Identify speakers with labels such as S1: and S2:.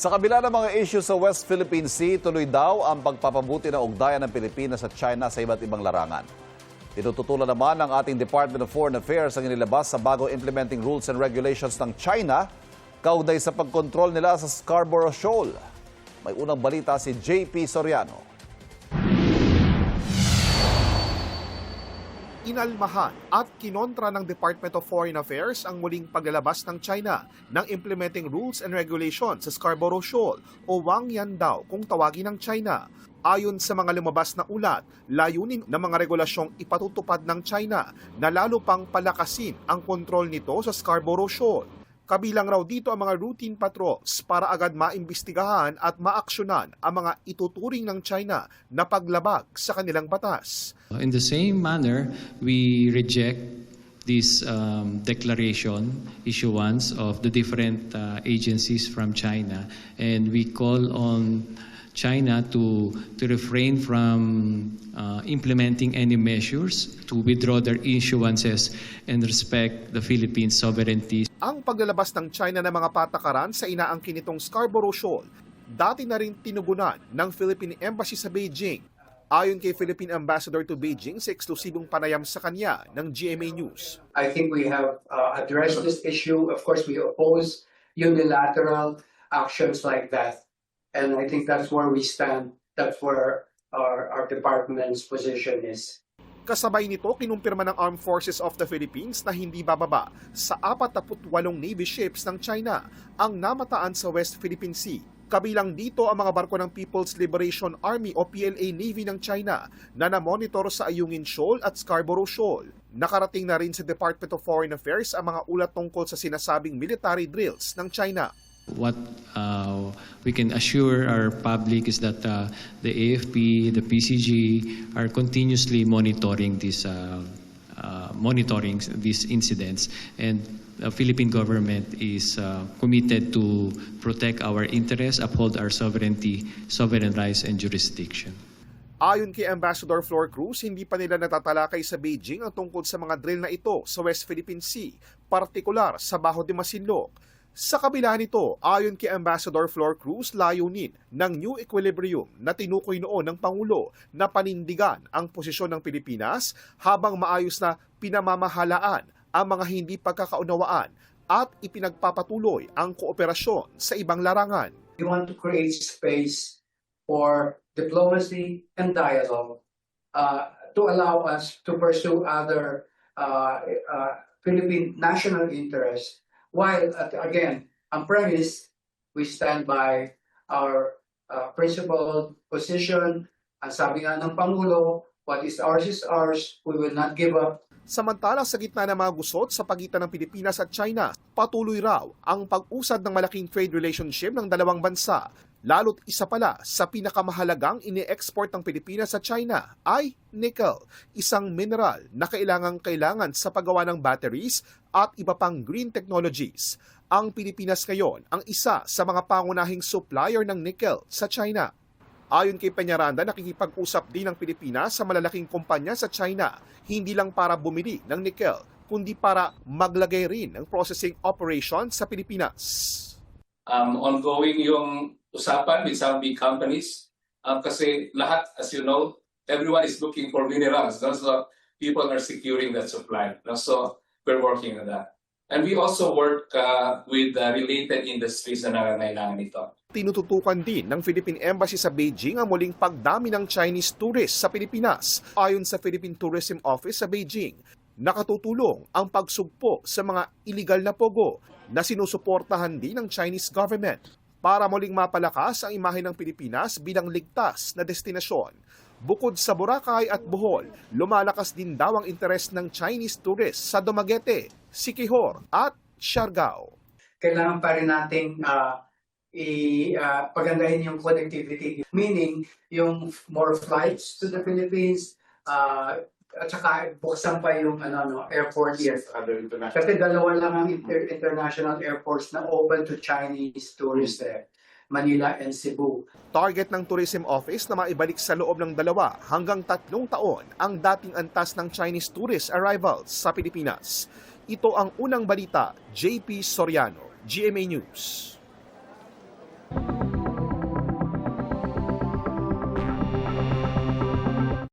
S1: Sa kabila ng mga issue sa West Philippine Sea, tuloy daw ang pagpapabuti ng ugnayan ng Pilipinas at China sa iba't ibang larangan. Tinututulan naman ng ating Department of Foreign Affairs ang inilabas sa bagong implementing rules and regulations ng China kaugnay sa pagkontrol nila sa Scarborough Shoal. May unang balita si JP Soriano.
S2: Inalmahan at kinontra ng Department of Foreign Affairs ang muling paglalabas ng China ng implementing rules and regulations sa Scarborough Shoal o Wang Yandao kung tawagin ng China. Ayon sa mga lumabas na ulat, layunin ng mga regulasyong ipatutupad ng China na lalo pang palakasin ang kontrol nito sa Scarborough Shoal. Kabilang raw dito ang mga routine patrols para agad maimbestigahan at maaksyonan ang mga ituturing ng China na paglabag sa kanilang batas.
S3: In the same manner, we reject this declaration issuance of the different agencies from China, and we call on China to refrain from implementing any measures to withdraw their issuances and respect the Philippines' sovereignty.
S2: Ang paglalabas ng China ng mga patakaran sa inaangkin nitong Scarborough Shoal, dati na rin tinugunan ng Philippine Embassy sa Beijing. Ayon kay Philippine Ambassador to Beijing sa eksklusibong panayam sa kanya ng GMA News.
S4: I think we have addressed this issue. Of course, we oppose unilateral actions like that. And I think that's where we stand. That's where our department's position is.
S2: Kasabay nito, kinumpirma ng Armed Forces of the Philippines na hindi bababa sa 48 Navy ships ng China ang namataan sa West Philippine Sea. Kabilang dito ang mga barko ng People's Liberation Army o PLA Navy ng China na namonitor sa Ayungin Shoal at Scarborough Shoal. Nakarating na rin sa Department of Foreign Affairs ang mga ulat tungkol sa sinasabing military drills ng China.
S3: What we can assure our public is that the AFP, the PCG are continuously monitoring these incidents, and the Philippine government is committed to protect our interests, uphold our sovereign rights and jurisdiction.
S2: Ayon kay Ambassador Flor Cruz, hindi pa nila natatalakay sa Beijing ang tungkol sa mga drill na ito sa West Philippine Sea, partikular sa Baho de Masinloc. Sa kabila nito, ayon kay Ambassador Flor Cruz, layunin ng New Equilibrium na tinukoy noon ng Pangulo na panindigan ang posisyon ng Pilipinas habang maayos na pinamamahalaan ang mga hindi pagkakaunawaan at ipinagpapatuloy ang kooperasyon sa ibang larangan.
S4: We want to create space for diplomacy and dialogue to allow us to pursue other Philippine national interests. While, again, on premise, we stand by our principled position. Ang sabi nga ng Pangulo, what is ours, we will not give up.
S2: Samantala, sa gitna ng mga gusot sa pagitan ng Pilipinas at China, patuloy raw ang pag-usad ng malaking trade relationship ng dalawang bansa. Lalo't isa pala sa pinakamahalagang ini-export ng Pilipinas sa China ay nickel, isang mineral na kailangan sa paggawa ng batteries at iba pang green technologies. Ang Pilipinas ngayon ang isa sa mga pangunahing supplier ng nickel sa China. Ayon kay Peñaranda, nakikipag-usap din ng Pilipinas sa malalaking kumpanya sa China, hindi lang para bumili ng nickel, kundi para maglagay rin ng processing operation sa Pilipinas.
S5: Ongoing yung usapan with some big companies kasi lahat, as you know, everyone is looking for minerals. No? So people are securing that supply. No? So we're working on that. And we also work with related industries na nangangailangan nito.
S2: Tinututukan din ng Philippine Embassy sa Beijing ang muling pagdami ng Chinese tourists sa Pilipinas. Ayon sa Philippine Tourism Office sa Beijing, nakatutulong ang pagsugpo sa mga iligal na pogo na sinusuportahan din ng Chinese government para muling mapalakas ang imahe ng Pilipinas bilang ligtas na destinasyon. Bukod sa Boracay at Bohol, lumalakas din daw ang interes ng Chinese tourists sa Dumaguete, Siquijor at Siargao.
S4: Kailangan pa rin nating pagandahin yung connectivity, meaning yung more flights to the Philippines, at saka buksan pa yung airport here. Kasi dalawa lang ang international airports na open to Chinese tourists there. Manila and Cebu.
S2: Target ng Tourism Office na maibalik sa loob ng 2 hanggang 3 taon ang dating antas ng Chinese tourist arrivals sa Pilipinas. Ito ang unang balita, JP Soriano, GMA News.